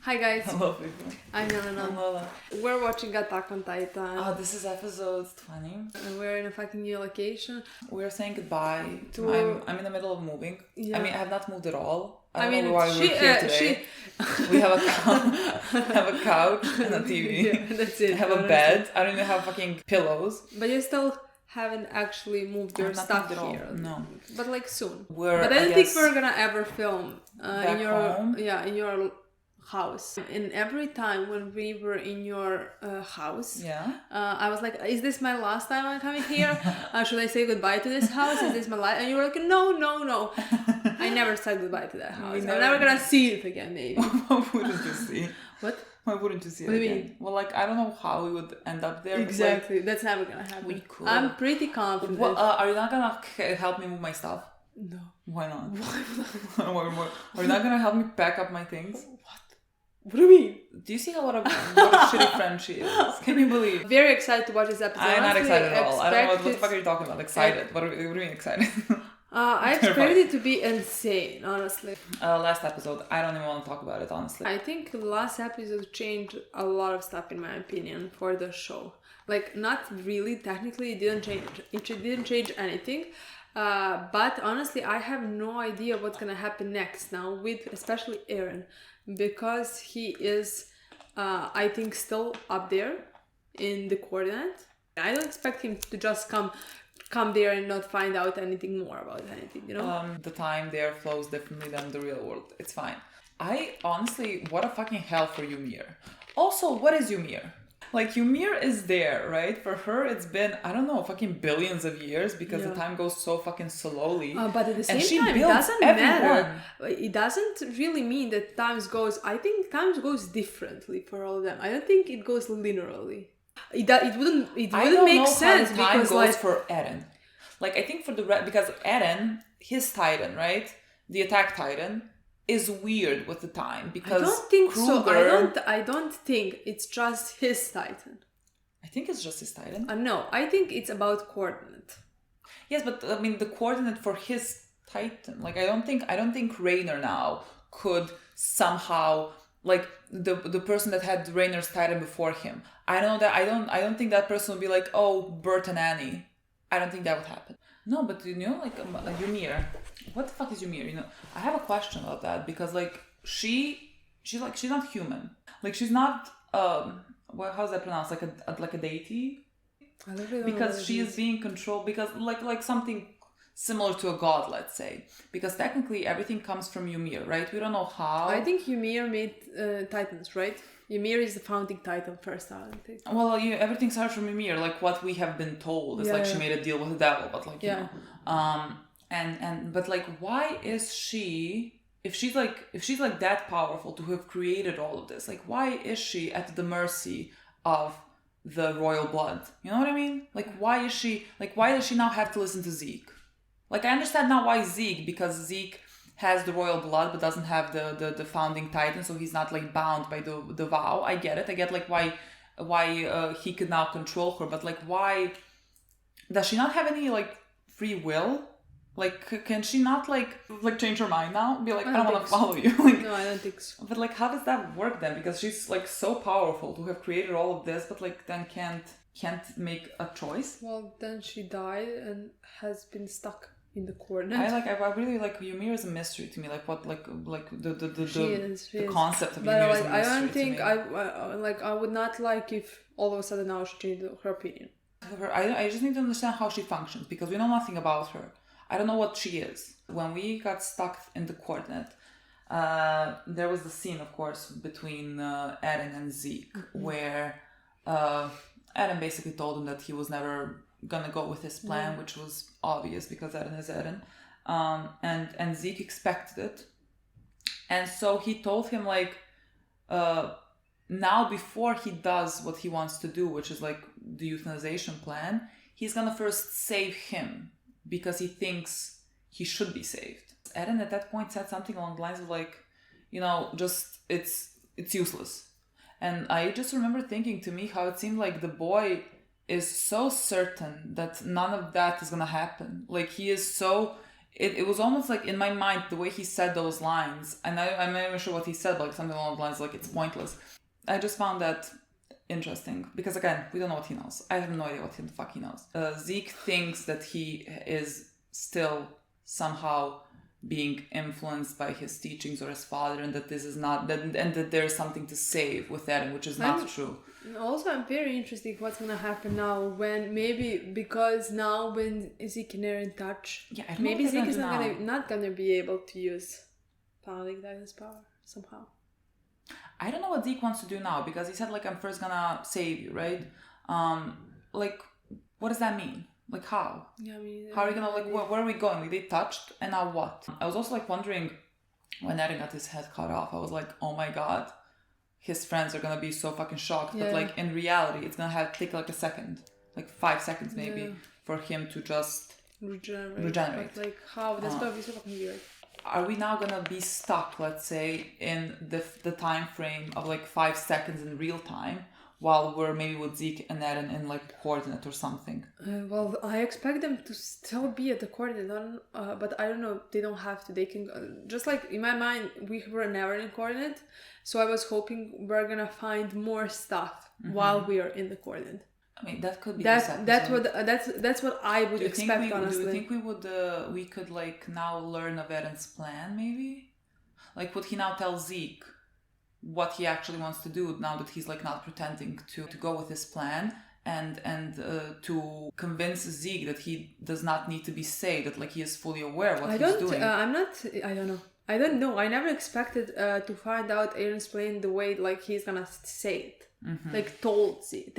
Hi guys, Hello people. I'm Milena. I'm Lola. We're watching Attack on Titan. This is episode 20. And we're in a fucking new location. We're saying goodbye. I'm in the middle of moving. Yeah. I mean, I have not moved at all. I don't mean, know why we're here today. We have a couch and a TV. Yeah, that's it. I have a bed. I don't even have fucking pillows. But you still haven't actually moved your stuff here. No. But like soon. But I don't think we're gonna ever film back in your home? in your house. And every time when we were in your house, I was like, is this my last time I'm coming here? Should I say goodbye to this house? Is this my life? And you were like, no. I never said goodbye to that house. I'm never gonna see it again, maybe. Why wouldn't you see? What? Why wouldn't you see it What do you again? mean? Well, like, I don't know how we would end up there. Exactly. That's never gonna happen. We could. I'm pretty confident. Well, are you not gonna help me move my stuff? No. Why not? Why? Are you not gonna help me pack up my things? What do you mean? Do you see what a shitty friend she is? Can you believe? Very excited to watch this episode. I'm not excited at all. I don't know what the fuck are it- you talking about. Excited? What do you mean excited? I expected it to be insane, honestly. Last episode, I don't even want to talk about it, honestly. I think the last episode changed a lot of stuff, in my opinion, for the show. Like, not really, technically, it didn't change. It didn't change anything. But honestly, I have no idea what's gonna happen next now with especially Eren, because he is, I think, still up there in the coordinate. I don't expect him to just come there and not find out anything more about anything, you know? The time there flows differently than the real world. It's fine. I honestly, what a fucking hell for Ymir. Also, what is Ymir? Like, Ymir is there, right? For her, it's been, I don't know, fucking billions of years because the time goes so fucking slowly. But at the same and she time, it builds doesn't everyone. matter. It doesn't really mean that I think time goes differently for all of them. I don't think it goes linearly. It wouldn't make sense how the time because goes like for Eren. Like, I think for because Eren, his Titan, right? The attack Titan is weird with the time because I don't think Kruger, so. I don't think it's just his Titan. I think it's just his Titan. No, I think it's about coordinate. Yes, but I mean the coordinate for his Titan. Like, I don't think Raynor now could somehow, like, the person that had Raynor's Titan before him. I don't think that person would be like, oh, Bert and Annie. I don't think that would happen. No, but you know, like Ymir. What the fuck is Ymir? You know, I have a question about that because like she's not human. Like, she's not how's that pronounced? Like a deity? I don't really Because know she is being controlled because like something similar to a god, let's say. Because technically everything comes from Ymir, right? We don't know how. I think Ymir made Titans, right? Ymir is the founding Titan first, I think. Well, everything starts from Ymir. Like, what we have been told is she made a deal with the devil, but like, you know. But like, why is she, if she's like that powerful to have created all of this, like, why is she at the mercy of the royal blood? You know what I mean? Like, why does she now have to listen to Zeke? Like, I understand now why Zeke, because Zeke has the royal blood but doesn't have the founding Titan, so he's not like bound by the vow. I get it. I get like why he could now control her, but like, why does she not have any like free will? Like, can she not like change her mind now? Be like, I don't want to follow you. Like, no, I don't think so. But like, how does that work then? Because she's like so powerful to have created all of this, but like then can't make a choice. Well, then she died and has been stuck in the coordinate. I really like Ymir is a mystery to me. Like, what the concept of but Ymir like, is a mystery. I don't to think me. I would not like if all of a sudden now she changed her opinion. I just need to understand how she functions because we know nothing about her. I don't know what she is. When we got stuck in the coordinate, there was the scene, of course, between Eren and Zeke, where Eren basically told him that he was never gonna go with his plan, which was obvious because Eren is Eren, and Zeke expected it, and so he told him like, now before he does what he wants to do, which is like the euthanization plan, he's gonna first save him because he thinks he should be saved. Eren at that point said something along the lines of like, you know, just it's useless. And I just remember thinking, to me, how it seemed like the boy is so certain that none of that is gonna happen. Like, he is so it was almost like in my mind the way he said those lines, and I'm not even sure what he said, but like something along the lines like it's pointless. I just found that interesting because again, we don't know what he knows. I have no idea what the fuck he knows. Zeke thinks that he is still somehow being influenced by his teachings or his father, and that this is not that, and that there's something to save with that, which is not true. Also, I'm very interested what's gonna happen now when maybe because now when Zeke and Eren touch, maybe Zeke is not gonna be able to use Paladin Guidance power somehow. I don't know what Zeke wants to do now because he said like I'm first gonna save you, right? Like what does that mean? Like how? Yeah, I mean, how are we gonna like where are we going? Like they touched and now what? I was also like wondering when Eren got his head cut off. I was like, oh my god, his friends are gonna be so fucking shocked. But like in reality, it's gonna take like a second, like 5 seconds maybe, for him to just regenerate. But like how? That's gonna be so fucking weird. Are we now gonna be stuck, let's say, in the time frame of like 5 seconds in real time, while we're maybe with Zeke and Eren in like coordinate or something? Well, I expect them to still be at the coordinate, but I don't know. They don't have to. They can just like in my mind, we were never in coordinate, so I was hoping we're gonna find more stuff while we are in the coordinate. I mean, that could be that's what I would expect. Honestly, do you think we could like now learn of Eren's plan? Maybe, like, would he now tell Zeke what he actually wants to do now that he's like not pretending to go with his plan, and to convince Zeke that he does not need to be saved, that like he is fully aware of what he's doing? I don't know. I never expected to find out Eren's plan the way like he's gonna say it. Like tell Zeke.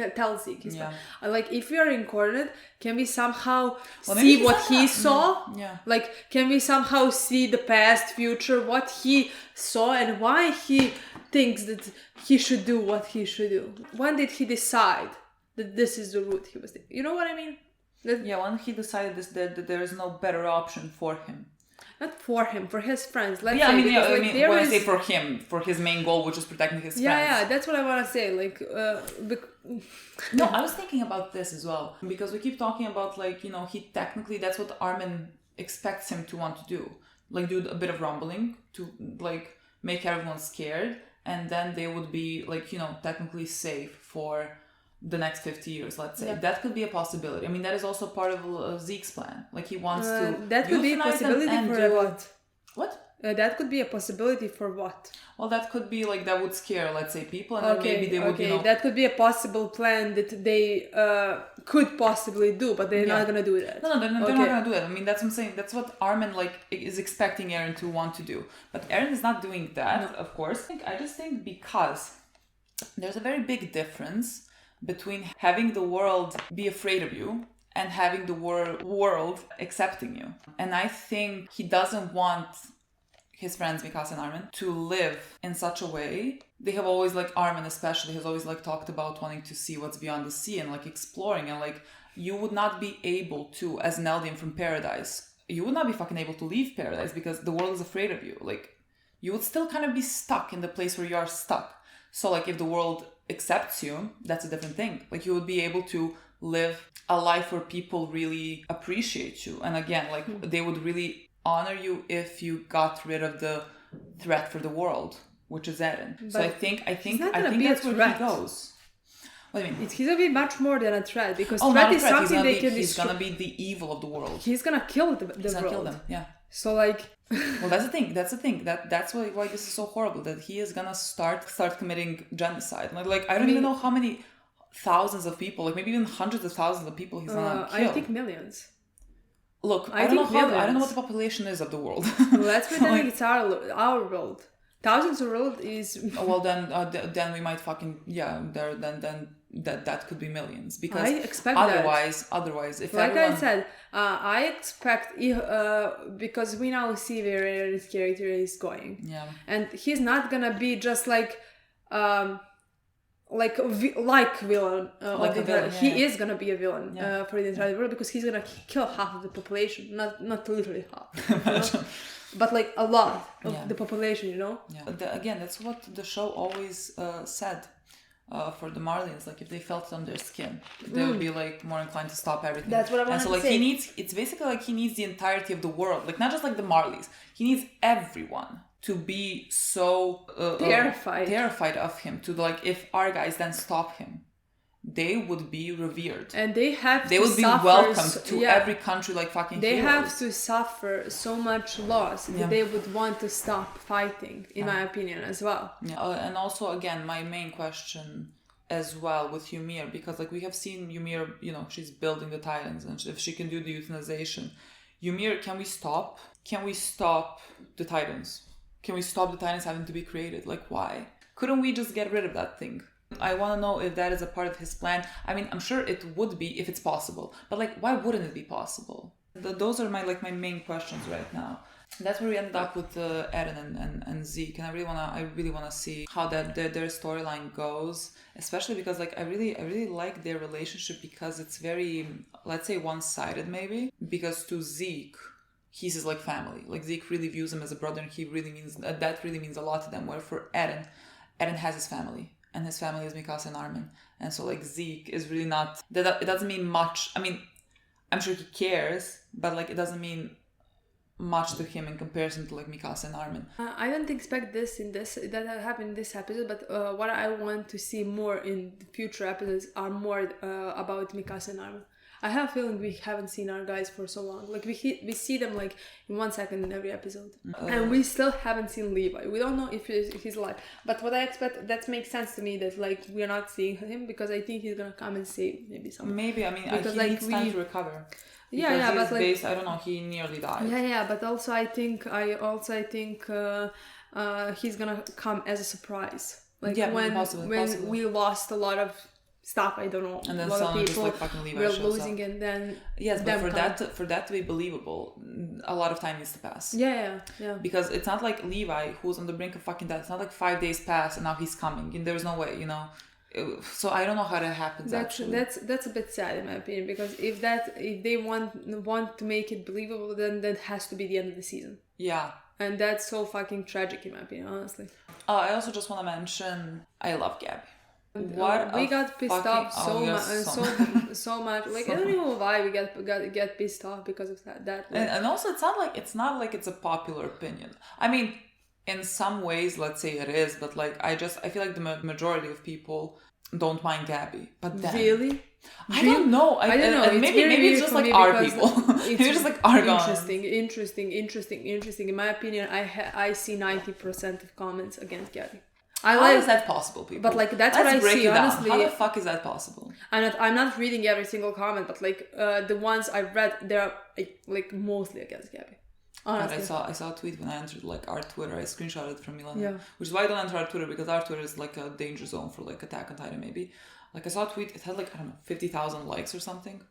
Like if we are in coordinate, can we somehow see what he saw? Like can we somehow see the past, future, what he saw, and why he thinks that he should do what he should do? When did he decide that this is the route he was taking? You know what I mean? When he decided that there is no better option for him. Not for him, for his friends. When I say for him, for his main goal, which is protecting his friends. Yeah, that's what I want to say. Like, no, I was thinking about this as well because we keep talking about like he technically that's what Armin expects him to want to do, like do a bit of rumbling to like make everyone scared, and then they would be like technically safe for the next 50 years, let's say. That could be a possibility. I mean, that is also part of Zeke's plan. Like he wants to that could be a possibility for what? What? That could be a possibility for what? Well, that could be like that would scare, let's say, people, and then maybe they would. That could be a possible plan that they could possibly do, but they're not gonna do that. No, they're not gonna do that. I mean, that's what I'm saying. That's what Armin like is expecting Eren to want to do, but Eren is not doing that, of course. I just think because there's a very big difference between having the world be afraid of you and having the world accepting you. And I think he doesn't want his friends Mikasa and Armin to live in such a way. They have always, like Armin especially, has always like talked about wanting to see what's beyond the sea and like exploring, and like you would not be able to, as an Eldian from Paradise, you would not be fucking able to leave Paradise because the world is afraid of you. Like you would still kind of be stuck in the place where you are stuck. So like if the world accepts you, that's a different thing. Like you would be able to live a life where people really appreciate you, and again like they would really honor you if you got rid of the threat for the world, which is Eren. But so I think that's where he goes. What do you mean? He's gonna be much more than a threat, because threat is something they can destroy. He's gonna be the evil of the world. He's gonna kill the he's gonna world. Kill them. Yeah. So like. Well, that's the thing. That's why this is so horrible. That he is gonna start committing genocide. Like I don't even know how many thousands of people, like maybe even hundreds of thousands of people he's gonna kill. I think millions. Look, I don't know what the population is of the world. Let's pretend it's our world. Thousands of world is. Well, then we might fucking then that could be millions, because I expect otherwise if like everyone... I said, I expect because we now see where Eren's character is going, and he's not gonna be just like villain. He is gonna be a villain for the entire world, because he's gonna kill half of the population, not literally half, but like a lot of the population, Again, that's what the show always said. for the Marlins, like if they felt it on their skin, they would be like more inclined to stop everything. That's what I wanted to say. And so like it's basically like he needs the entirety of the world, like not just like the Marlies. He needs everyone to be so terrified of him. To like, if our guys then stop him, they would be revered, and they would be welcomed to every country like fucking they heroes. have to suffer so much loss that they would want to stop fighting, in my opinion, as well. And also, again, my main question as well with Ymir, because like we have seen Ymir, you know, she's building the Titans, and if she can do the euthanization, Ymir, can we stop the Titans? Can we stop the Titans having to be created? Like, why couldn't we just get rid of that thing? I want to know if that is a part of his plan. I mean, I'm sure it would be if it's possible, but like, why wouldn't it be possible? Those are my main questions right now. That's where we ended up with Eren and Zeke, and I really wanna see how their storyline goes, especially because like I really like their relationship, because it's very, let's say, one-sided maybe, because to Zeke, he's his like family. Like Zeke really views him as a brother, and that really means a lot to them. Where for Eren has his family. And his family is Mikasa and Armin. And so, like, Zeke is really not... It doesn't mean much. I mean, I'm sure he cares, but, like, it doesn't mean much to him in comparison to, like, Mikasa and Armin. I don't expect that happened in this episode, but what I want to see more in the future episodes are more about Mikasa and Armin. I have a feeling we haven't seen our guys for so long. Like, we see them, like, in 1 second in every episode. And we still haven't seen Levi. We don't know if he's alive. But what I expect, that makes sense to me, that, like, we're not seeing him, because I think he's gonna come and save maybe someone. Maybe, I mean, because, he needs time to recover. Yeah, but, like... I don't know, he nearly died. Yeah, but also I think he's gonna come as a surprise. Like, when we lost a lot of stuff, I don't know, and then a lot of people just, like, fucking Levi we're shows losing up. And then yes, but for that to be believable, a lot of time needs to pass. Yeah. Because it's not like Levi, who's on the brink of fucking death. It's not like 5 days pass and now he's coming, and there's no way, you know. So I don't know how that happens. That's a bit sad in my opinion, because if they want to make it believable, then that has to be the end of the season. Yeah. And that's so fucking tragic in my opinion, honestly. I also just want to mention, I love Gabby. We got pissed off so much. Like, I don't know why we get pissed off because of that. Like, and also, it's not like it's a popular opinion. I mean, in some ways, let's say it is, but like I feel like the majority of people don't mind Gabby. But then, really? I don't know. I don't know. Maybe it's just like our people. Maybe just like our guys. Interesting. In my opinion, I see 90% of comments against Gabby. How is that possible, people? But like that's what I see. Honestly, how the fuck is that possible? I'm not reading every single comment, but like the ones I've read, they're like mostly against Gabby. Honestly. I saw a tweet when I entered like our Twitter. I screenshotted it from Milena, which is why I don't enter our Twitter, because our Twitter is like a danger zone for like Attack on Titan. Maybe like I saw a tweet. It had like, I don't know, 50,000 likes or something.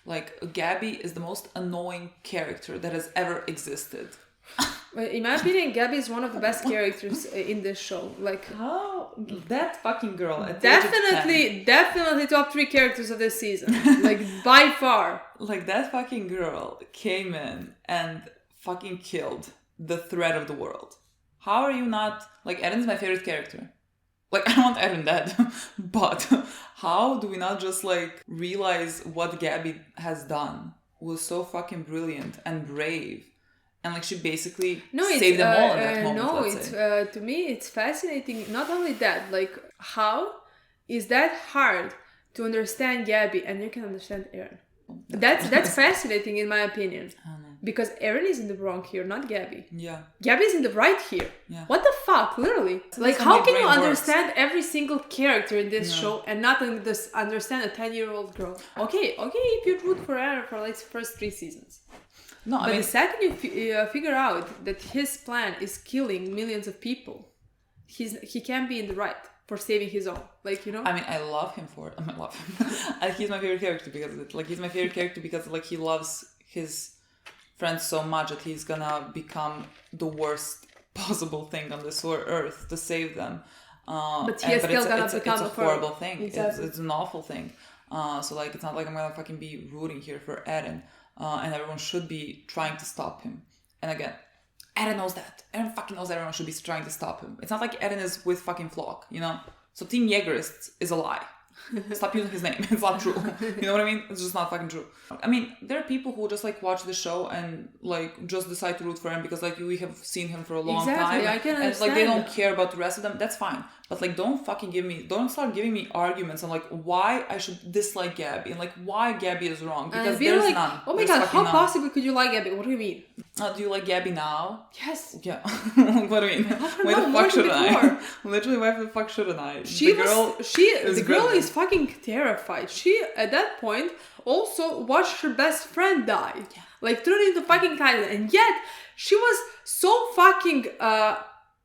Like, Gabby is the most annoying character that has ever existed. In my opinion, Gabby is one of the best characters in this show. Like, how that fucking girl at definitely top 3 characters of this season, like by far. Like, that fucking girl came in and fucking killed the thread of the world. How are you not, like, Eren's my favorite character. Like, I don't want Eren dead, but how do we not just like realize what Gabby has done was so fucking brilliant and brave? And like she basically saved them all in that moment. To me it's fascinating. Not only that, like, how is that hard to understand Gabby and you can understand Eren? That's fascinating in my opinion. Because Eren is in the wrong here, not Gabby. Yeah. Gabby is in the right here. Yeah. What the fuck, literally? So like, how can you understand every single character in this show and not understand a 10-year-old girl? Okay, if you root for Eren for like the first 3 seasons. No, but the second you figure out that his plan is killing millions of people, he can be in the right for saving his own. Like, you know? I mean, I love him for it. I love him. He's my favorite character because of it. Like, he's my favorite character because like he loves his friends so much that he's gonna become the worst possible thing on this earth to save them. But it's a horrible thing. Exactly. It's an awful thing. So like, it's not like I'm gonna fucking be rooting here for Eren. And everyone should be trying to stop him. And again, Eren knows that. Eren fucking knows everyone should be trying to stop him. It's not like Eren is with fucking Flock, you know? So Team Jägerist is a lie. Stop using his name. It's not true. You know what I mean? It's just not fucking true. I mean, there are people who just like watch the show and like just decide to root for him because like we have seen him for a long time. I can and like they don't understand. care about the rest of them. That's fine. But like don't start giving me arguments on like why I should dislike Gabby and like why Gabby is wrong. Because there's like, none. Oh my There's god, how none. possibly could you like Gabby? What do you mean? Do you like Gabby now? Yes. Yeah. What do you mean? Why the fuck should I? Literally, why the fuck shouldn't I? The girl is fucking terrified. She, at that point, also watched her best friend die. Yeah. Like, turned into fucking Titan. And yet, she was so fucking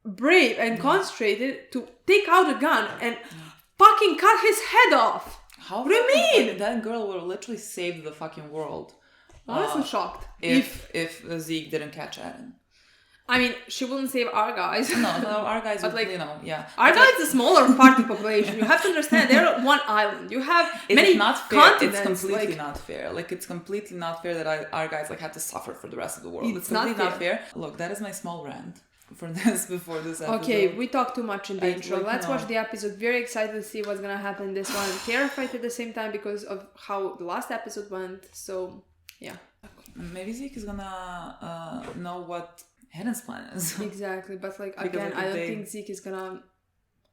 brave and concentrated to take out a gun and fucking cut his head off. How what do you mean? That girl would literally save the fucking world. Honestly shocked. If Zeke didn't catch Eren. I mean, she wouldn't save our guys. No, our guys would, like, you know, yeah. Our guys is a smaller part of the population. You have to understand, they're on one island. You have many continents. It's completely not fair. Like, it's completely not fair that our guys like had to suffer for the rest of the world. It's completely not fair. Look, that is my small rant for this before this episode. Okay, we talked too much in the intro. Let's watch the episode. Very excited to see what's gonna happen in this one. Terrified at the same time because of how the last episode went. So, yeah. Maybe Zeke is gonna know what Eren's plan is. Exactly, but like again, I don't think Zeke is gonna.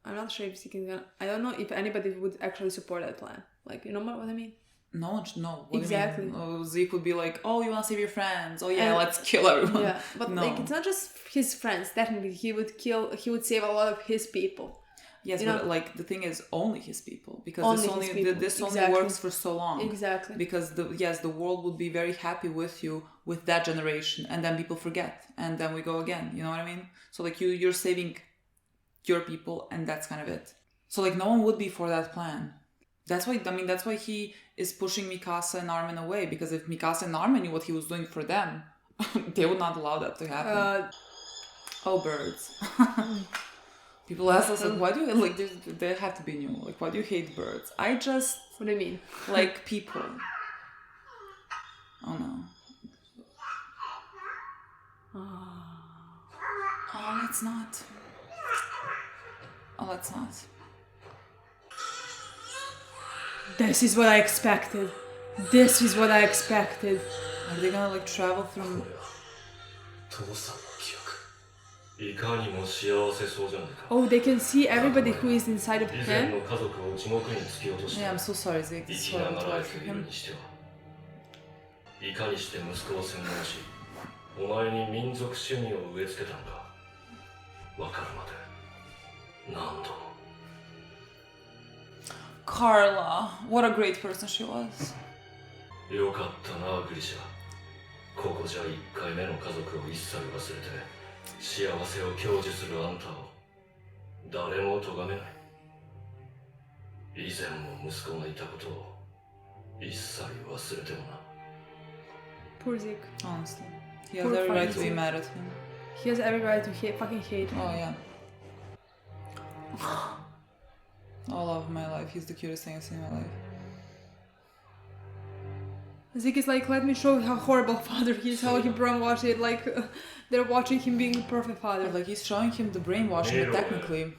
I'm not sure if Zeke is gonna. I don't know if anybody would actually support that plan. Like, you know what I mean? No. What exactly. Do you mean? Zeke would be like, "Oh, you want to save your friends? Oh yeah, let's kill everyone." Yeah, but like it's not just his friends. Technically, he would save a lot of his people. Yes, but like the thing is, only his people, because this only exactly. works for so long. Exactly. Because the world would be very happy with you with that generation, and then people forget, and then we go again. You know what I mean? So like you're saving your people, and that's kind of it. So like no one would be for that plan. That's why he is pushing Mikasa and Armin away, because if Mikasa and Armin knew what he was doing for them, they would not allow that to happen. Oh, birds. People ask us, like, why do you, like, they have to be new. Like, why do you hate birds? I just... What do you mean? Like people. Oh, no. Oh, let's not. Oh, let's not. This is what I expected. This is what I expected. Are they gonna, like, travel through... Oh, they can see everybody who is inside of him. Yeah, I'm so sorry, Zeke. This is horrible to watch for him. Carla, what a great person she was. よかったな、グリシャ。ここじゃ1回目の家族を一切忘れて幸せを享受するあんたを誰も咎めない。以前も息子がいたことを一切忘れてもな。 Poor Zeke. Honestly. He has every right to be mad at him. He has every right to fucking hate him. Oh, yeah. All of my life, he's the cutest thing I've seen in my life. Zeke is like, let me show you how horrible father he is, how he brainwashed it, like they're watching him being a perfect father. But like he's showing him the brainwashing, but technically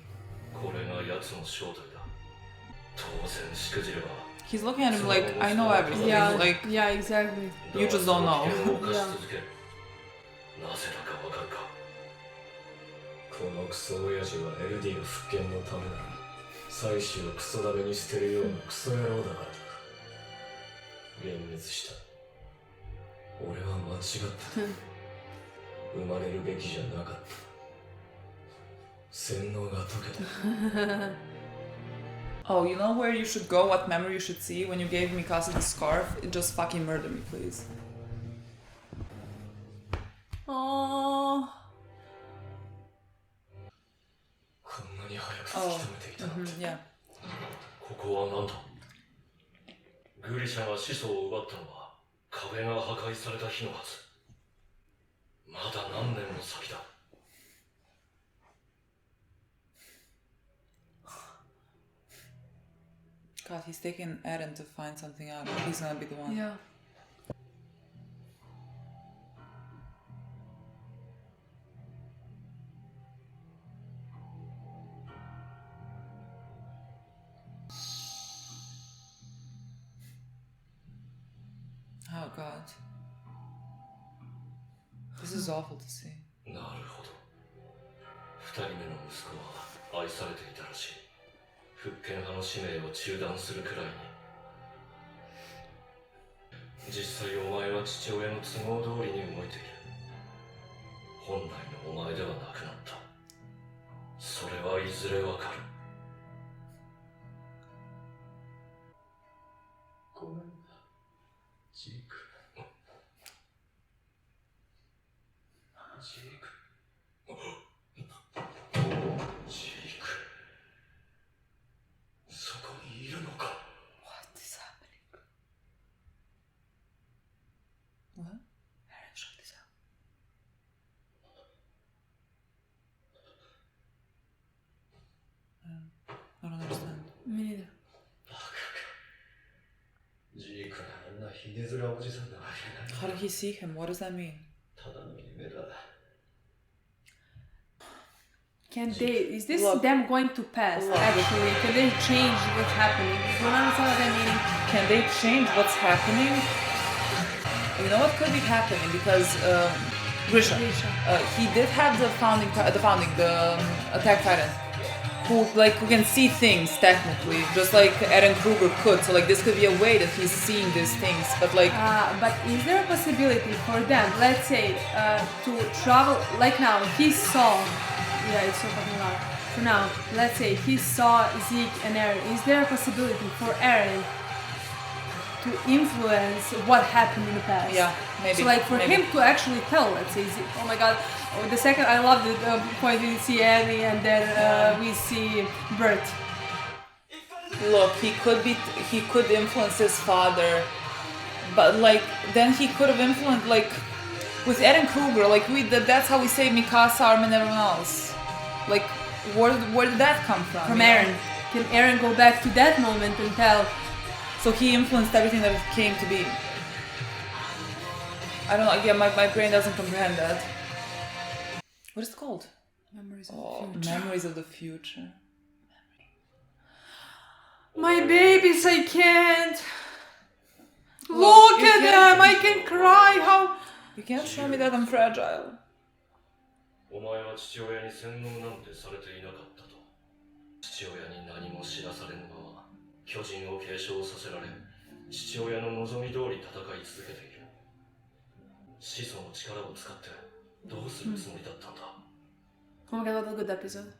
he's looking at him like, I know everything. Yeah, like, yeah, exactly. You just don't know. Yeah. このクソ親父はエルディの復権のためなら妻子をクソダメに捨てるようなクソ野郎だからだ。幻滅した。俺は間違った。生まれるべきじゃなかった。洗脳が解けた。 Oh, you know where you should go? What memory you should see? When you gave Mikasa the scarf, it just fucking murder me, please. Oh. Oh, yeah. ここはなんだ。グリシャが始祖を奪ったのは壁が破壊された日のはず。まだ何年も先だ。God, he's taking Eren to find something out. He's gonna be the one. Yeah. Oh god. This is awful to see. なるほど。二人目の息子は愛されていたらしい。復権派の使命を中断するくらいに。実際お前は父親の都合通りに動いている。本来のお前ではなくなった。それはいずれわかる。ごめんな、ジーク。ジーク。ジーク。そこにいるのか。What is happening? What? Aaron, shut this out. I don't understand. Me neither. ジークがあんなひげ面おじさんなわけない。 How did he see him? What does that mean? ただの夢だ。 Can they, is this Look. them going to pass, Look. actually? Can they change what's happening? Do you understand what I mean? Can they change what's happening? You know what could be happening because Grisha, he did have the attack titan, who can see things technically, just like Eren Kruger could. So like this could be a way that he's seeing these things, but like. But is there a possibility for them, let's say, to travel, like now, he saw, yeah, it's so fucking loud. So now, let's say he saw Zeke and Eren. Is there a possibility for Eren to influence what happened in the past? Yeah, maybe. So like for maybe. him to actually tell, let's say, Zeke, oh my god, the second, I love the point we see Annie and then we see Bert. Look, he could influence his father, but like then he could have influenced like with Eren Kruger, like that's how we saved Mikasa, Armin, and everyone else. Like where did that come from? From Eren. Can Eren go back to that moment and tell? So he influenced everything that it came to be. I don't know. Yeah, my brain doesn't comprehend that. What is it called? Memories of the future. Memories of the future. My babies, I can't. Look, Look you at can't- them, I can cry. How? You can't show me that I'm fragile. お前は父親に洗脳なんてされていなかったと。父親に何も知らされぬまま巨人を継承させられ、父親の望み通り戦い続けている。始祖の力を使ってどうするつもりだったんだ。 Oh my god, what a good episode.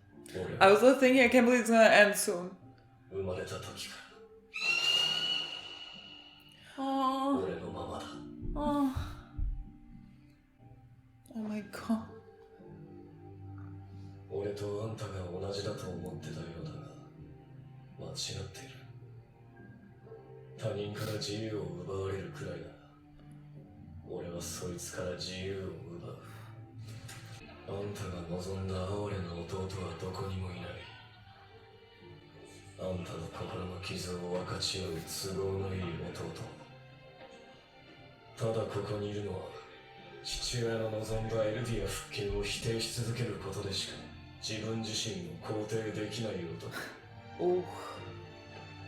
I was thinking, I can't believe it's gonna end soon. 生まれた時か Oh, ら俺のままだ。 oh. Oh my god. 俺とあんたが同じだと思ってたようだが間違っている。他人から自由を奪われるくらいなら俺はそいつから自由を奪う。あんたが望んだ哀れな弟はどこにもいない。あんたの心の傷を分かち合う都合のいい弟。ただここにいるのは父親の望んだエルディア復権を否定し続けることでしか自分自身を肯定できない男。 Oh.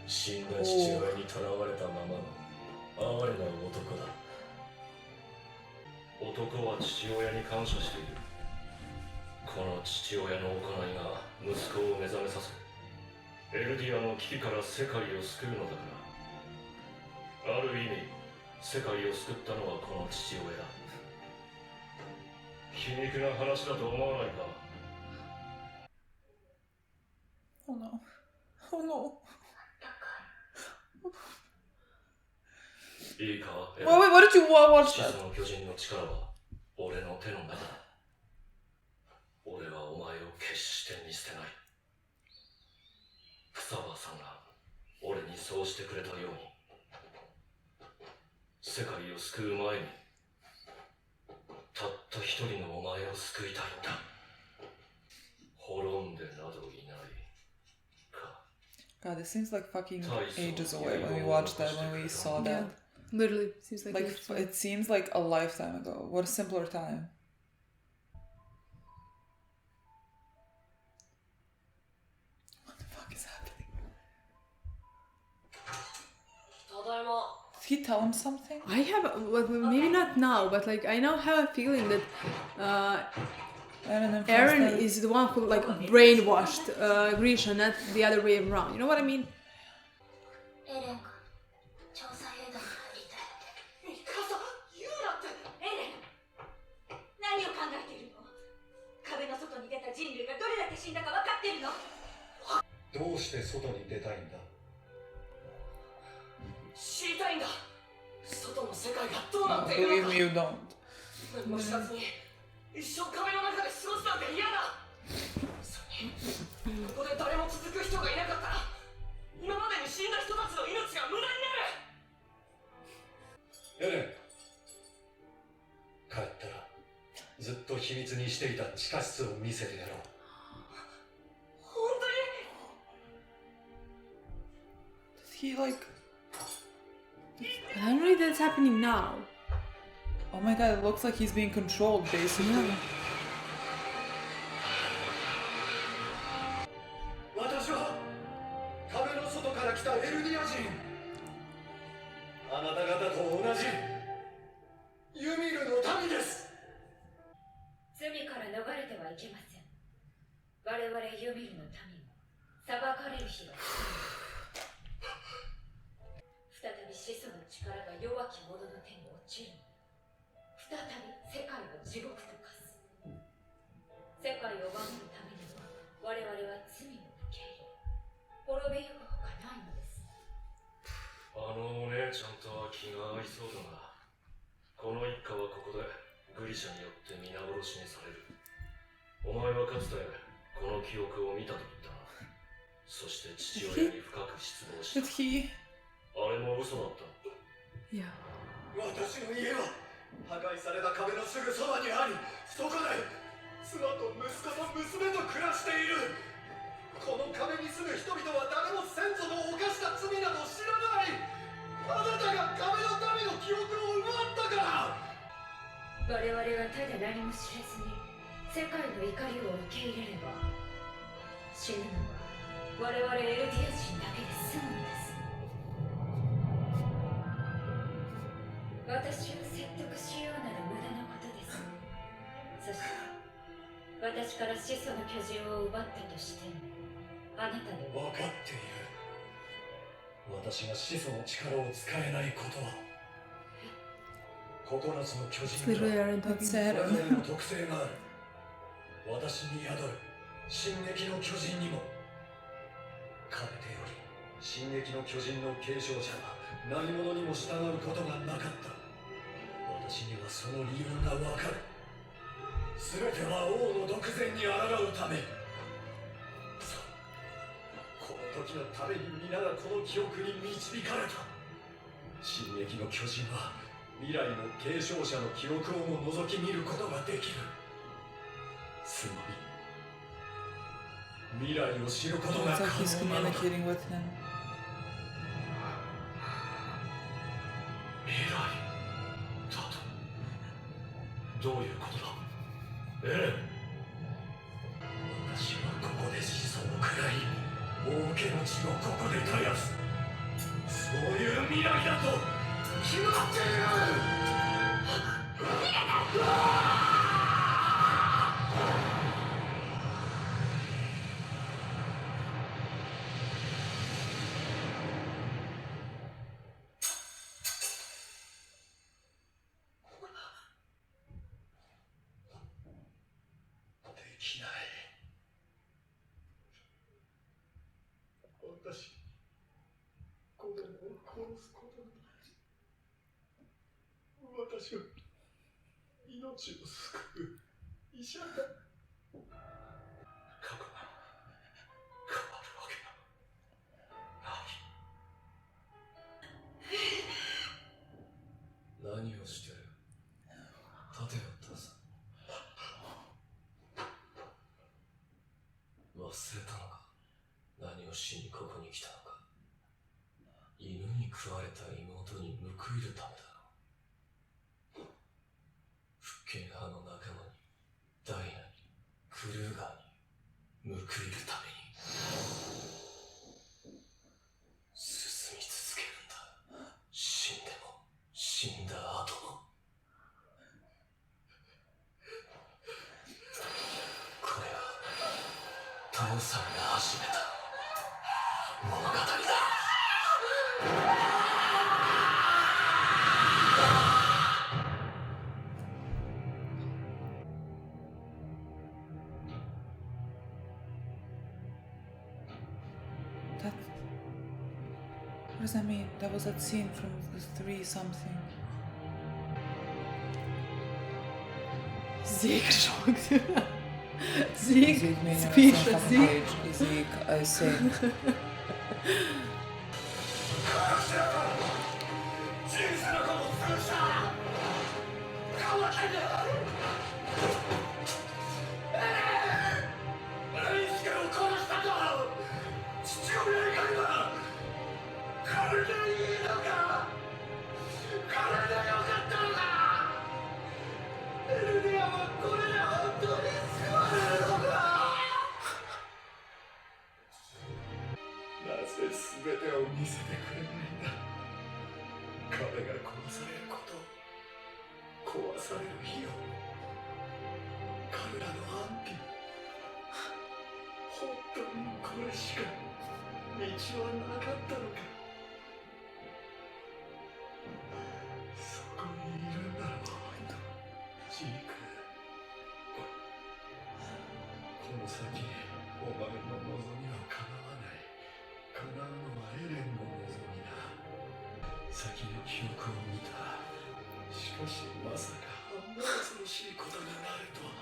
死んだ父親に囚われたままの哀れな男だ。男は父親に感謝している。この父親の行いが息子を目覚めさせ、エルディアの危機から世界を救うのだから。ある意味、世界を救ったのはこの父親だ。皮肉な話だと思わないか。 Oh no. Oh no. いいか、 Wait, what did you watch 始 that? 祖の巨人の力は俺の手の中だ。俺はお前を決して見捨てない。草葉さんが俺にそうしてくれたように、世界を救う前にたった一人のお前を救いたいんだ。滅んでなどいないか。 God, this seems like fucking ages away when we watched that, when we saw that. Literally, seems like, Like, it seems like a lifetime ago. What a simpler time. What the fuck is happening? he tell him something? I have, well, maybe not now, but like I now have a feeling that Eren is the one who like brainwashed Grisha, not the other way around. You know what I mean? エレンが調査兵団に入りたい。ミカサ、言うなって。エレン、何を考えているの？壁の外に出た人類がどれだけ死んだか分かってるの？どうして外に出たいんだ？知りたいんだ。外の世界がどうなってい Believe るの me, か。 you don't. 何も知らずに一生壁の中で過ごすなんて嫌だ。それにここで誰も続く人がいなかったら今までに死んだ人たちの命が無駄になる。エレン、帰ったらずっと秘密にしていた地下室を見せてやろう。本当に？ Does he like... I don't know if that's happening now. Oh my god, it looks like he's being controlled, basically. Yeah. 私は壁の外から来たエルディア人。あなた方と同じユミルの民です。罪から逃れてはいけません。我々ユミルの民も裁かれる日が来た。再び始祖の力が弱き者の手に落ちる。再び世界を地獄と化す。世界を守るためには我々は罪を受け入れ滅びゆくほかないのです。あのお姉ちゃんとは気が合いそうだな。この一家はここでグリシャによって皆殺しにされる。お前はかつてこの記憶を見たと言ったな。そして父親に深く失望した。 Did he... あれも嘘だった。 Yeah. 私の家は破壊された壁のすぐそばにあり、そこで妻と息子と娘と暮らしている。この壁に住む人々は誰も先祖の犯した罪など知らない。あなたが壁の民の記憶を奪ったから。我々がただ何も知らずに世界の怒りを受け入れれば死ぬのは我々エルディア人だけで済むのです。私を説得しようなら無駄なことです。そして私から始祖の巨人を奪ったとしてもあなたの分かっている。私が始祖の力を使えないことは9つの巨人 It's が literally Eren そ talking. れそれぞれの特性がある。私に宿る進撃の巨人にもかねてより進撃の巨人の継承者は何者にも従うことがなかった。私にはその理由がわかる。全ては王の独善に抗うため。そう、この時のために皆がこの記憶に導かれた。進撃の巨人は未来の継承者の記憶をも覗き見ることができる。つまり未来を知ることが Looks 可 like he's 能なのだ。 communicating with him. 未来だと。どういうことだ、エレン。私はここで始祖を食らい、王家の血をここで絶やす。そういう未来だと決まっている。できない。私、子供を殺すことのない。私は命を救う医者だ。過去が変わるわけがない。何をしてる？立てよったさ。忘れたのか。何をしにここに来たのか。犬に食われた妹に報いるためだろう。復権派の仲間に、ダイナに、クルーガーに報いるために進み続けるんだ。死んでも。物語だ。That... What does that mean? That was that scene from the 3 something. Zeke shocked. Zeke means speechless. Zeke. Zeke, I say. 全てを見せてくれないんだ。彼が殺されること、壊される日を、彼らの安否、本当にこれしか道はなかったのか。そこにいるんだろう、ジーク。この先、お前の望みは叶わない。叶うのはエレンの望みだ。先の記憶を見た。しかしまさかあんな恐ろしいことになるとは。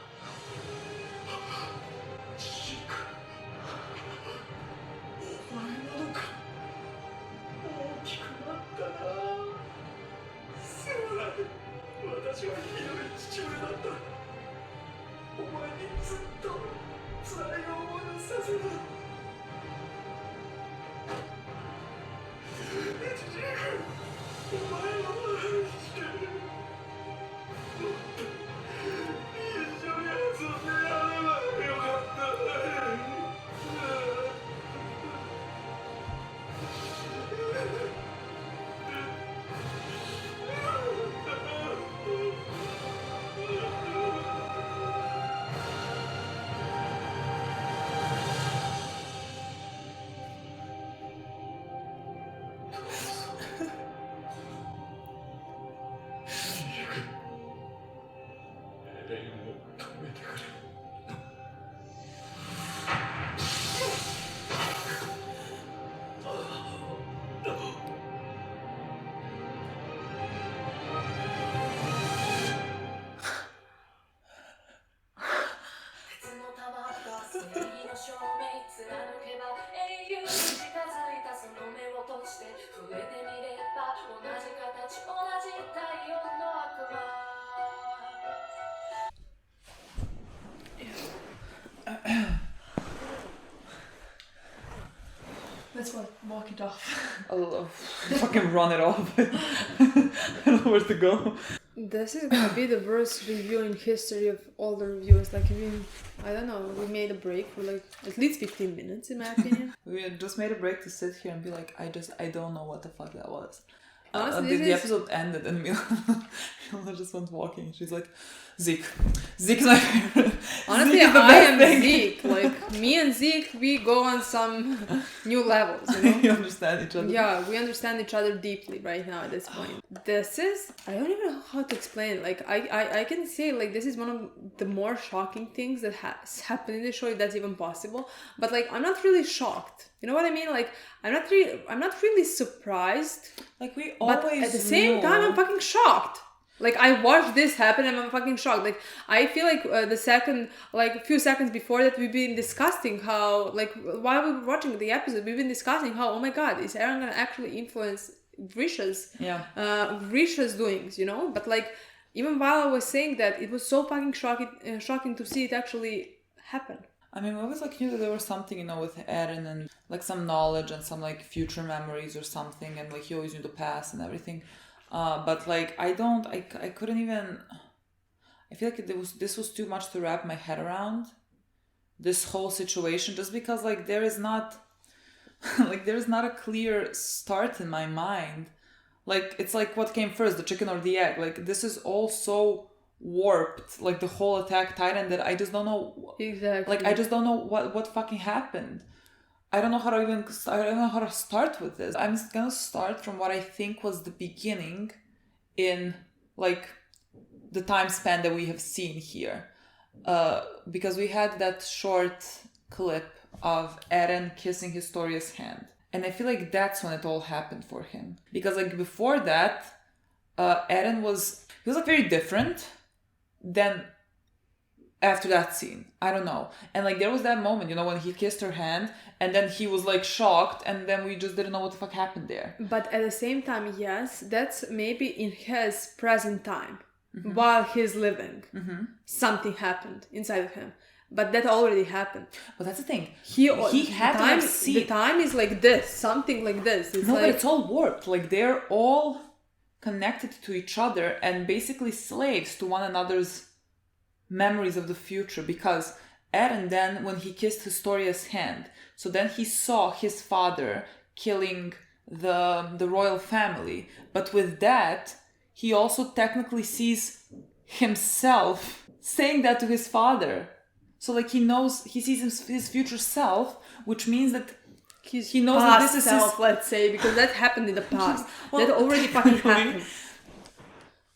ジーク、お前なのか。大きくなったな。すまない。私はひどい父親だった。お前にずっと辛い思いをさせた。お前を愛してる。もっと一緒に遊んでやればよかった。エレンを止めてくれ。鉄の玉が正義の証明貫けば英雄に近づいたその目を閉じて触れてみれば同じ形同じ太陽の悪魔。Let's walk it off. I'll fucking run it off. I don't know where to go. This is gonna be the worst review in history of all the reviews. Like, I don't know, we made a break for like at least 15 minutes, in my opinion. We just made a break to sit here and be like, I don't know what the fuck that was. Honestly, the episode ended and Milena just went walking. She's like, Zeke's my favorite. Honestly, Zeke is the I best am thing. Zeke. Like, me and Zeke, we go on some new levels, you know? You understand each other. Yeah, we understand each other deeply right now at this point. This is, I don't even know how to explain it. Like, I can say, like, this is one of the more shocking things that has happened in the show, if that's even possible. But, like, I'm not really shocked. You know what I mean? Like, I'm not really surprised. Like, we always But at the same time, I'm fucking shocked. Like, I watched this happen and I'm fucking shocked. Like, I feel like a few seconds before that, we've been discussing how, like, while we were watching the episode, we've been discussing how, oh my god, is Aaron gonna actually influence Grisha's doings, you know? But, like, even while I was saying that, it was so fucking shocking to see it actually happen. I mean, we always like knew that there was something, you know, with Eren and like some knowledge and some like future memories or something, and like he always knew the past and everything. But like I couldn't even. I feel like this was too much to wrap my head around. This whole situation, just because like there is not a clear start in my mind. Like it's like what came first, the chicken or the egg? Like this is all so warped, like the whole Attack Titan, that I just don't know. Exactly. Like I just don't know what fucking happened. I don't know how to start with this. I'm gonna start from what I think was the beginning in like the time span that we have seen here. Because we had that short clip of Eren kissing Historia's hand. And I feel like that's when it all happened for him. Because like before that, Eren was like very different than after that scene. I don't know. And like there was that moment, when he kissed her hand and then he was like shocked and then we just didn't know what the fuck happened there. But at the same time, yes, that's maybe in his present time. While he's living, something happened inside of him. But that already happened. But that's the thing. He had to have seen. The time is like this, something like this. But it's all warped. Like they're all connected to each other and basically slaves to one another's memories of the future. Because Eren then, when he kissed Historia's hand, so then he saw his father killing the royal family. But with that, he also technically sees himself saying that to his father. So like he sees his future self, which means that he knows that this is self, his... let's say, because that happened in the past. That already fucking happened.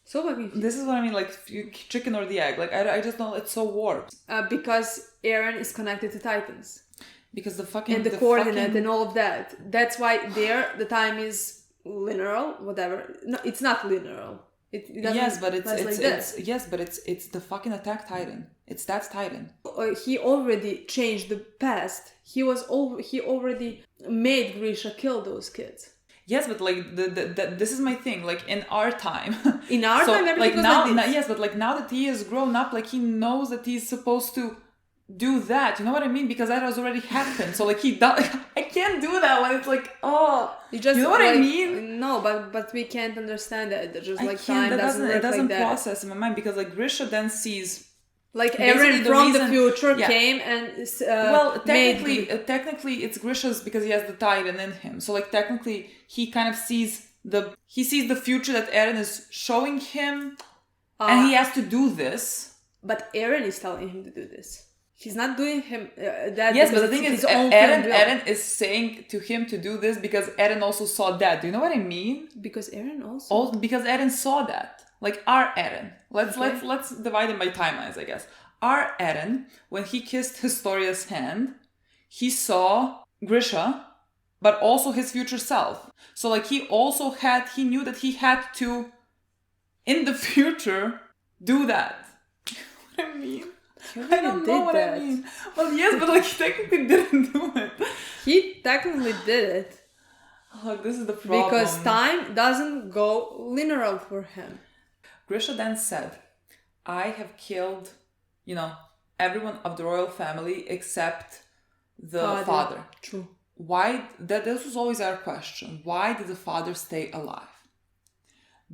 So fucking... This is what I mean, like chicken or the egg. Like I just know it's so warped. Because Eren is connected to Titans. Because the fucking... And the coordinate and all of that. That's why the time is linear, whatever. No, it's not linear. It doesn't. Yes, but it's it's the fucking attack Titan. It's that Titan. He already changed the past. He already made Grisha kill those kids. Yes, but like this is my thing. Like in our time, in our time, everything was now, like this. Yes, but like now that he has grown up, like he knows that he's supposed to do that. You know what I mean? Because that has already happened. So like I can't do that when it's like, oh, you know what I mean? No, but we can't understand that. Just like time doesn't work it doesn't like that. Process in my mind because like Grisha then sees. Like Eren from the future came and technically it's Grisha's because he has the Titan in him. So like technically he kind of sees the future that Eren is showing him, and he has to do this. But Eren is telling him to do this. He's not doing him that. Yes, but the thing is, Eren is saying to him to do this because Eren also saw that. Do you know what I mean? Because Eren also. Because Eren saw that. Like our Eren. Let's divide him by timelines, I guess. Our Eren, when he kissed Historia's hand, he saw Grisha, but also his future self. So like he knew that he had to, in the future, do that. What I mean? I don't know what I mean. Well, yes, but like he technically didn't do it. He technically did it. Oh, this is the problem. Because time doesn't go linear for him. Grisha then said, I have killed, everyone of the royal family except the father. True. Why? This was always our question. Why did the father stay alive?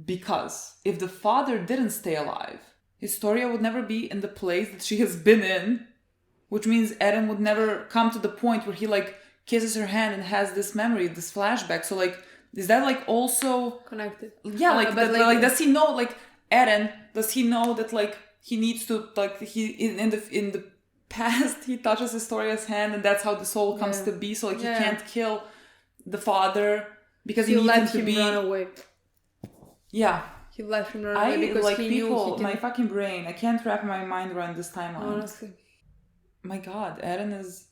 Because if the father didn't stay alive, Historia would never be in the place that she has been in, which means Eren would never come to the point where he like kisses her hand and has this memory, this flashback. So like, is that like also connected? Yeah, like does he know like Eren? Does he know that like he needs to like he in the past he touches Historia's hand and that's how the soul comes to be. So like he can't kill the father because he needs him to be. Run away. Yeah. He let him run away because he knew my fucking brain. I can't wrap my mind around this timeline. Honestly. My God, Eren is...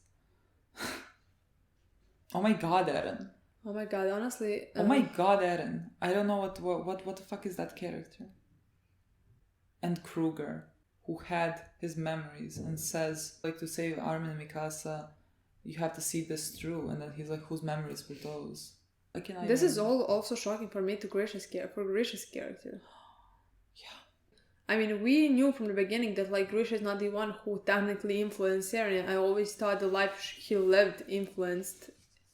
Oh my God, Eren. Oh my God, honestly... Oh my God, Eren. I don't know what the fuck is that character. And Kruger, who had his memories and says, like, to save Armin and Mikasa, you have to see this through. And then he's like, whose memories were those? This is all also shocking for me for Grisha's character. Yeah. I mean, we knew from the beginning that like Grisha is not the one who technically influenced Eren. I always thought the life he lived influenced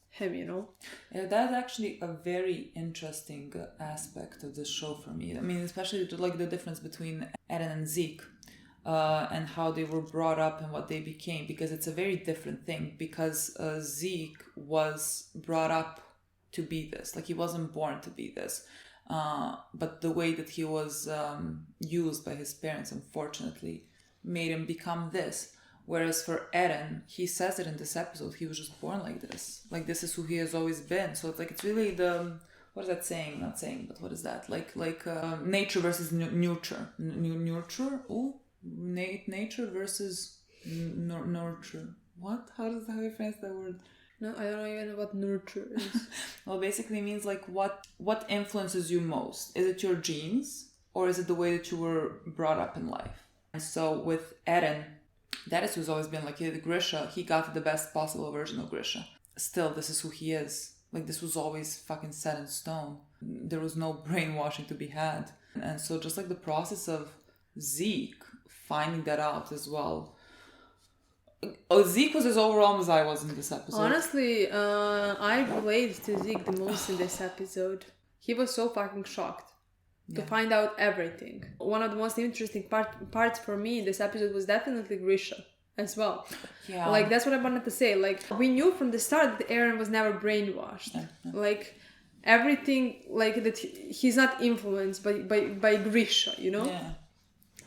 him, Yeah, that's actually a very interesting aspect of the show for me. I mean, especially like the difference between Eren and Zeke. And how they were brought up and what they became, because it's a very different thing. Because Zeke was brought up to be this, like he wasn't born to be this, but the way that he was used by his parents, unfortunately, made him become this. Whereas for Eren, he says it in this episode, he was just born like this. Like, this is who he has always been. So it's like, it's really the, what is that saying? Not saying, but what is that? Like nature versus nurture. Nurture? Oh, nature versus nurture. What? How you phrase that word? No, I don't know even what nurture is. Well, basically means like what influences you most? Is it your genes or is it the way that you were brought up in life? And so with Eren, that is who's always been like Grisha. He got the best possible version of Grisha. Still, this is who he is. Like, this was always fucking set in stone. There was no brainwashing to be had. And so just like the process of Zeke finding that out as well. Zeke was as overwhelmed as I was in this episode. Honestly, I relate to Zeke the most in this episode. He was so fucking shocked to find out everything. One of the most interesting parts for me in this episode was definitely Grisha as well. Yeah. Like, that's what I wanted to say. Like, we knew from the start that Eren was never brainwashed. Yeah. Like, everything, like, that he's not influenced by Grisha, you know? Yeah.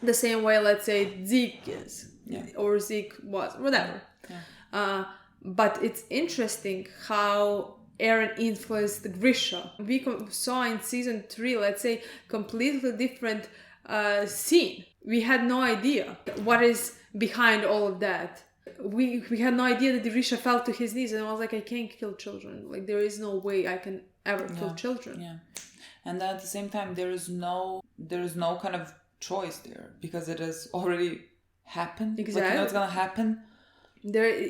The same way, let's say, Zeke is. Yeah. Or Zeke was. Whatever. Yeah. But it's interesting how Eren influenced Grisha. We saw in season 3, let's say, completely different scene. We had no idea what is behind all of that. We had no idea that Grisha fell to his knees and I was like, I can't kill children. Like, there is no way I can ever kill children. Yeah. And then at the same time, there is no kind of choice there because it has already happened. Exactly. Like, you know it's gonna happen. They're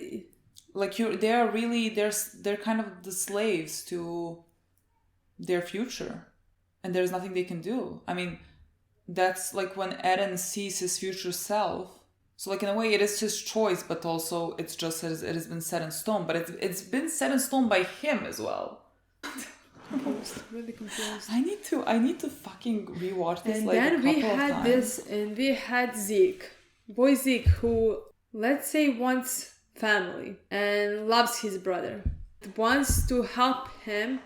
kind of the slaves to their future, and there's nothing they can do. I mean, that's like when Eren sees his future self. So like in a way, it is his choice, but also it's just it has been set in stone. But it's been set in stone by him as well. Really confused. I need to fucking rewatch this. And like then a couple of times. we had Zeke, boy Zeke, who, let's say, wants family and loves his brother, wants to help him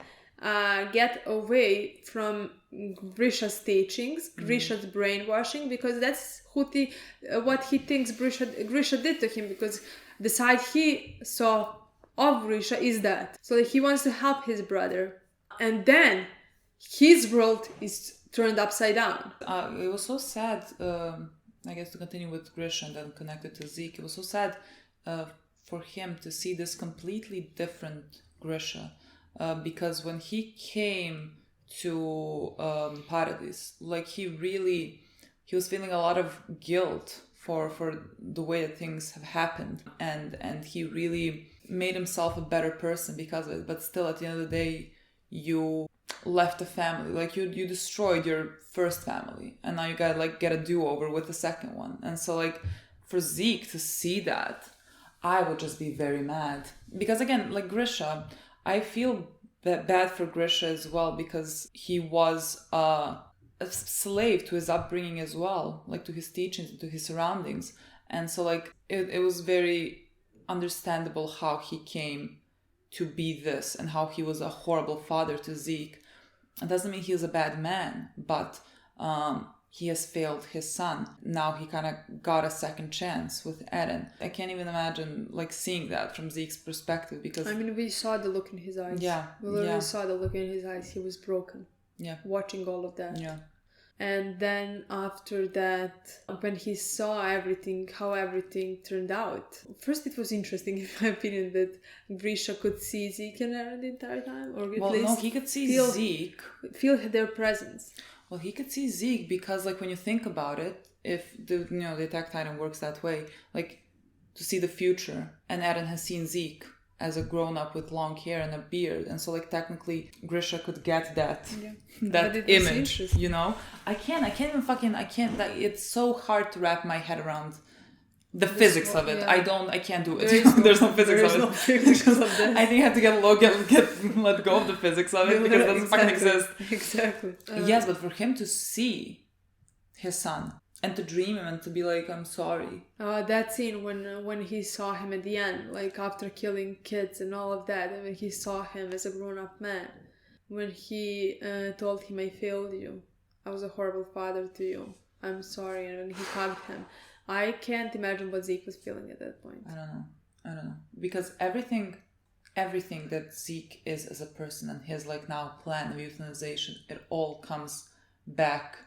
get away from Grisha's teachings, Grisha's brainwashing, because that's what he thinks Grisha did to him, because the side he saw of Grisha is that. So he wants to help his brother. And then his world is turned upside down. It was so sad, I guess, to continue with Grisha and then connected to Zeke. It was so sad for him to see this completely different Grisha. Because when he came to Paradise, like he was feeling a lot of guilt for the way that things have happened. And he really made himself a better person because of it. But still, at the end of the day, you left a family, like you destroyed your first family, and now you gotta like get a do-over with the second one. And so like for Zeke to see that, I would just be very mad, because again, like Grisha, I feel bad for Grisha as well, because he was a slave to his upbringing as well, like to his teachings and to his surroundings. And so like it was very understandable how he came to be this and how he was a horrible father to Zeke. It doesn't mean he was a bad man, but he has failed his son. Now he kind of got a second chance with Eren. I can't even imagine like seeing that from Zeke's perspective, because I mean, we saw the look in his eyes. Yeah. We literally saw the look in his eyes. He was broken. Yeah. Watching all of that. Yeah. And then after that, when he saw everything, how everything turned out. First, it was interesting, in my opinion, that Grisha could see Zeke and Eren the entire time. Or at least no, he could see Zeke. Feel their presence. Well, he could see Zeke because, like, when you think about it, if the Attack Titan works that way, like, to see the future, and Eren has seen Zeke as a grown-up with long hair and a beard, and so like technically Grisha could get that image, you know. It's so hard to wrap my head around the physics of it. I can't do it. There's no physics of it. I think I have to let go of the physics of it, because it doesn't fucking exist. Exactly. Yes, but for him to see his son and to dream him and to be like, I'm sorry. That scene when he saw him at the end, like after killing kids and all of that, and when he saw him as a grown-up man, when he told him, I failed you, I was a horrible father to you, I'm sorry, and when he hugged him, I can't imagine what Zeke was feeling at that point. I don't know. Because everything that Zeke is as a person and his like now plan of euthanization, it all comes back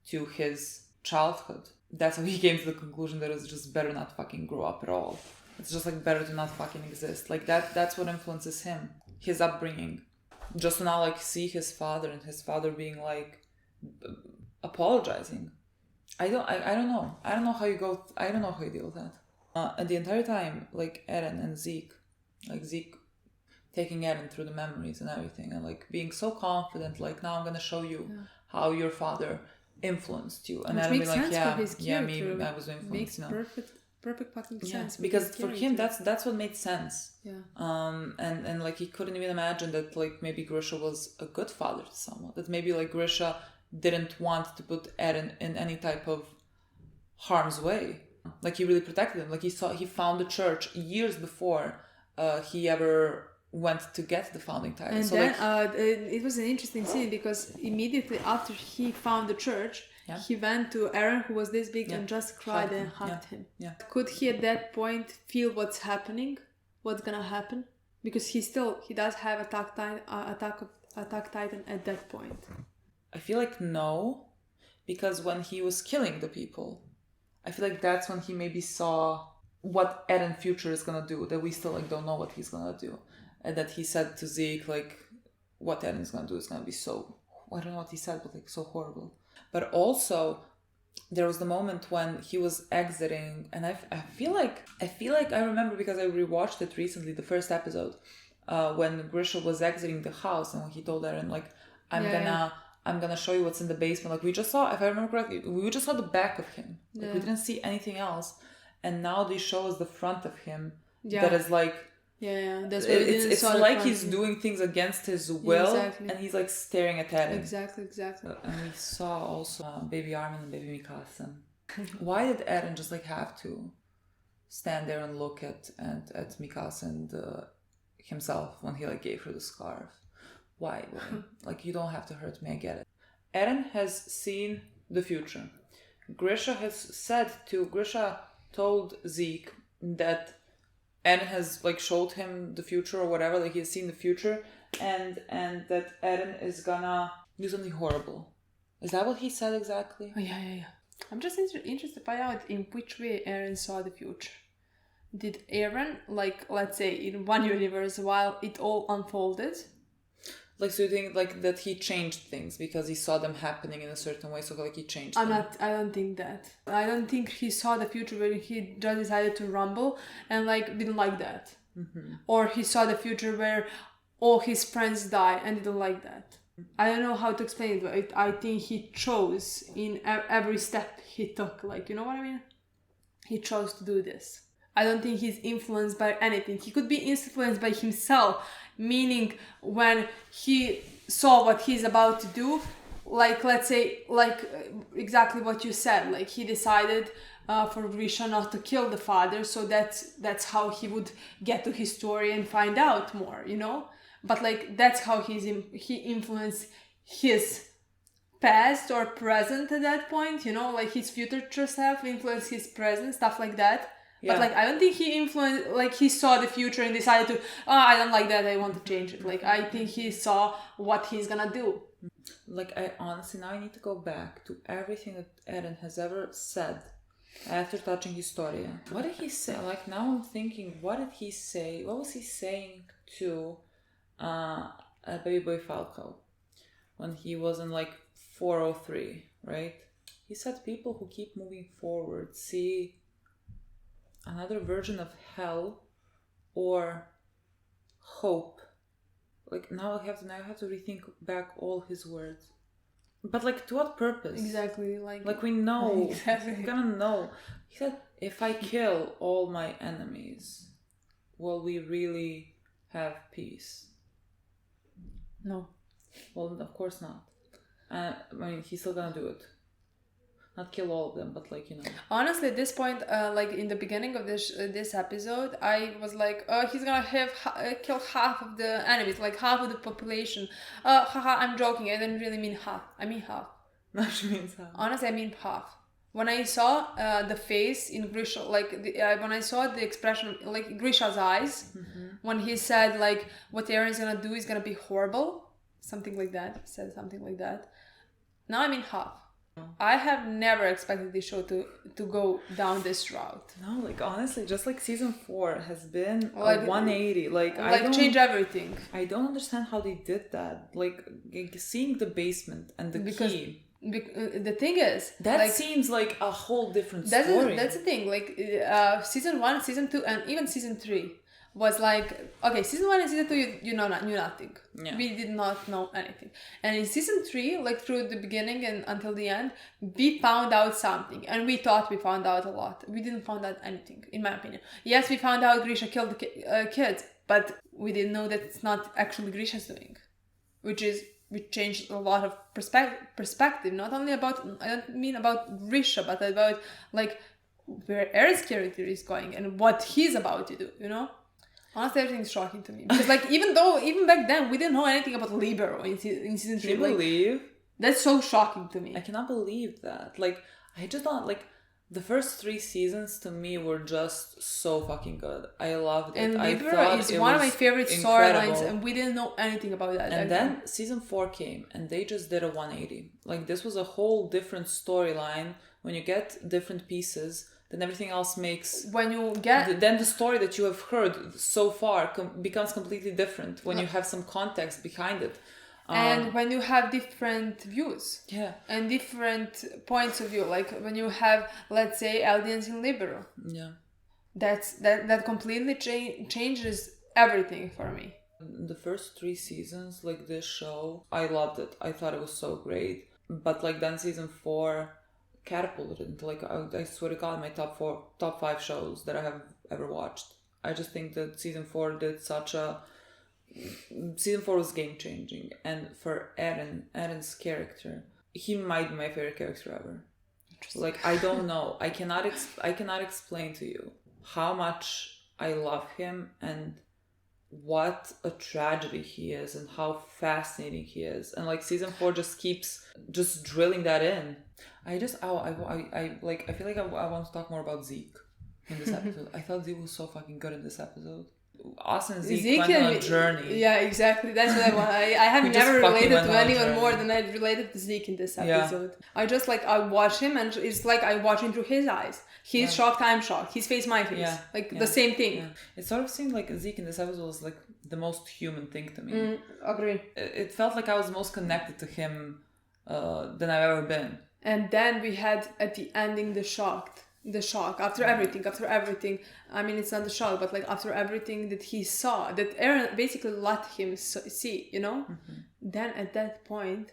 to his childhood. That's how he came to the conclusion that it's just better not fucking grow up at all. It's just like better to not fucking exist. Like that's what influences him. His upbringing. Just to now like see his father and his father being like apologizing. I don't know. I don't know how you deal with that. And the entire time, like Eren and Zeke, like Zeke taking Eren through the memories and everything, and like being so confident, like now I'm gonna show you how your father influenced you, and which Eren makes being like, sense for his I was influenced. Makes perfect fucking sense. Because for him, that's what made sense. Yeah. And like he couldn't even imagine that like maybe Grisha was a good father to someone. That maybe like Grisha didn't want to put Eren in any type of harm's way. Like he really protected him. Like he found the church years before he ever went to get the founding title. And so then like, it was an interesting scene because immediately after he found the church, he went to Eren, who was this big, and just cried and hugged him. Yeah. Could he at that point feel what's happening? What's gonna happen? Because he does have Attack Titan at that point. I feel like no, because when he was killing the people, I feel like that's when he maybe saw what Eren future is gonna do, that we still like don't know what he's gonna do. And that he said to Zeke, like, what Eren is gonna do is gonna be so, I don't know what he said, but like so horrible. But also, there was the moment when he was exiting, and I feel like I remember because I rewatched it recently, the first episode, when Grisha was exiting the house, and when he told Eren, like, I'm gonna show you what's in the basement. Like we just saw, if I remember correctly, we just saw the back of him. Like we didn't see anything else. And now they show us the front of him. That is like, that's what it's like he's doing things against his will, and he's like staring at Eren. Exactly. And we saw also baby Armin and baby Mikasa. Why did Eren just like have to stand there and look at Mikasa and himself when he like gave her the scarf? Why? Like, you don't have to hurt me, I get it. Eren has seen the future. Grisha told Zeke that Eren has like showed him the future or whatever, like he has seen the future, and that Eren is gonna do something horrible. Is that what he said exactly? Oh, yeah. I'm just interested to find out in which way Eren saw the future. Did Eren, like, let's say, in one universe, while it all unfolded, like, so you think like that he changed things because he saw them happening in a certain way, so like he changed them? I don't think that. I don't think he saw the future where he just decided to rumble and like didn't like that. Mm-hmm. Or he saw the future where all his friends die and didn't like that. I don't know how to explain it, but I think he chose in every step he took, like, you know what I mean? He chose to do this. I don't think he's influenced by anything. He could be influenced by himself, meaning when he saw what he's about to do, like, let's say, like exactly what you said, like he decided for Grisha not to kill the father, so that's how he would get to his story and find out more, you know? But like that's how he influenced his past or present at that point, you know, like his future self influenced his present, stuff like that. Yeah. But like I don't think he influenced, like he saw the future and decided to, I don't like that, I want to change it. Like I think he saw what he's gonna do. Like I honestly, now I need to go back to everything that Eren has ever said after touching Historia. What did he say? Like now I'm thinking, what did he say? What was he saying to Baby Boy Falco when he was in like 403, right? He said people who keep moving forward see another version of hell or hope. Like now I have to rethink back all his words. But like to what purpose? Exactly, like we know. Exactly. We're gonna know. He said, if I kill all my enemies, will we really have peace? No. Well, of course not. I mean, he's still gonna do it. Not kill all of them, but like, you know. Honestly, at this point, like in the beginning of this episode, I was like, he's gonna kill half of the enemies, like half of the population. Haha, I'm joking. I didn't really mean half. I mean half. No, she means half. Honestly, I mean half. when I saw the face in Grisha, like when I saw the expression, like Grisha's eyes, when he said like what Aaron's gonna do is gonna be horrible, something like that. He said something like that. Now I'm in half. I have never expected this show to go down this route. No, like honestly, just like season 4 has been Like, a 180. Like I Like don't change everything. I don't understand how they did that. Like seeing the basement and the Because key. The thing is That like, seems like a whole different story. that's the thing. Like season 1, season 2, and even season 3 was like, okay, season 1 and season 2 you know knew nothing. Yeah. We did not know anything. And in season 3, like through the beginning and until the end, we found out something, and we thought we found out a lot. We didn't find out anything, in my opinion. Yes, we found out Grisha killed the kids, but we didn't know that it's not actually Grisha's doing, we changed a lot of perspective, not only about, I don't mean about Grisha, but about like where Aaron's character is going and what he's about to do, you know? Honestly, everything's shocking to me. Because like, even back then, we didn't know anything about Libero in season 3. Can you Like, believe? that's so shocking to me. I cannot believe that. Like, I just don't, like, the first 3 seasons to me were just so fucking good. I loved it. And I Libero thought is it one of was my favorite incredible. storylines, and we didn't know anything about that. And then season 4 came, and they just did a 180. Like, this was a whole different storyline. When you get different pieces, then everything else makes... when you get... Then the story that you have heard so far becomes completely different when you have some context behind it. And when you have different views. Yeah. And different points of view. Like when you have, let's say, Eldians in Libero. Yeah. That completely changes everything for me. The first 3 seasons, like this show, I loved it. I thought it was so great. But like then season 4... catapulted into like I swear to God, my top 5 shows that I have ever watched. I just think that season 4 was game changing, and for Aaron's character, he might be my favorite character ever. Like I don't know, I cannot explain to you how much I love him and what a tragedy he is and how fascinating he is, and like season 4 just keeps just drilling that in. I feel like I want to talk more about Zeke in this episode. I thought Zeke was so fucking good in this episode. Us and Zeke went on a journey. Yeah, exactly. That's what I want. I have never related to anyone more than I related to Zeke in this episode. Yeah. I just like, I watch him and it's like I watch him through his eyes. He's shocked, I'm shocked. His face, my face. The same thing. Yeah. It sort of seemed like Zeke in this episode was like the most human thing to me. Agree. It felt like I was most connected to him than I've ever been. And then we had at the ending the shock after everything. I mean, it's not the shock, but like after everything that he saw, that Aaron basically let him see, you know. Then at that point,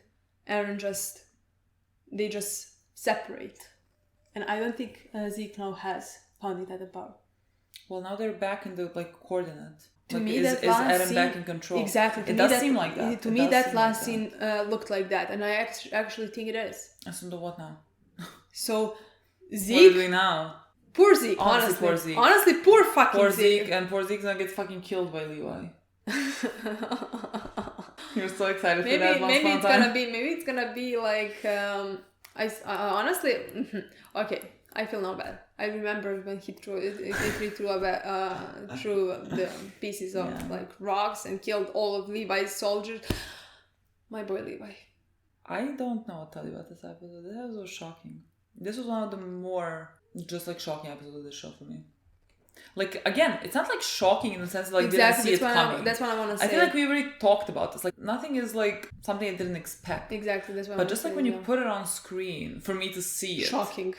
they just separate, and I don't think Zeke now has found it at power. Well, now they're back in the like coordinate. To me, is Aaron back in control? Exactly. It does seem like that. To me, that last scene looked like that, and I actually think it is. So what now? So Zeke. What are we doing now? Poor Zeke. Honestly, poor Zeke. Honestly, poor fucking poor Zeke. And poor Zeke's gonna get fucking killed by Levi. You're so excited for that. Maybe it's gonna be like honestly. Okay, I feel no bad. I remember when he threw the pieces of like rocks and killed all of Levi's soldiers. My boy Levi. I don't know what to tell you about this episode. This episode was shocking. This was one of the more just like shocking episodes of this show for me. Like again, it's not like shocking in the sense that like didn't see it coming. That's what I want to say. I feel like we already talked about this. Like nothing is like something I didn't expect. Exactly, that's what. But just like when you put it on screen for me to see it, shocking.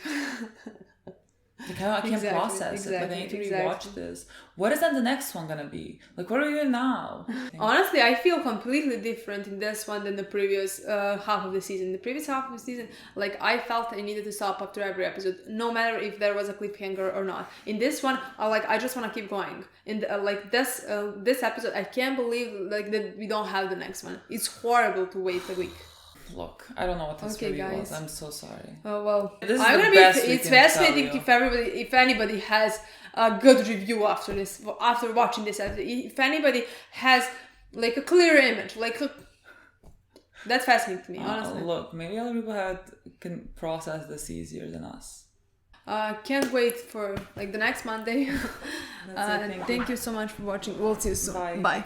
Like I can't process it. Like I need to rewatch this. What is then the next one gonna be? Like what are we doing now? Honestly, I feel completely different in this one than the previous half of the season. The previous half of the season, like I felt I needed to stop after every episode, no matter if there was a cliffhanger or not. In this one, I just want to keep going. In this episode, I can't believe like that we don't have the next one. It's horrible to wait a week. Look, I don't know what this review was. I'm so sorry. Oh well, this is it's fascinating if anybody has a good review after watching this episode. If anybody has like a clear image, like That's fascinating to me, honestly. Look, maybe other people can process this easier than us. Can't wait for like the next Monday. That's it, Thank you so much for watching. We'll see you soon. Bye. Bye.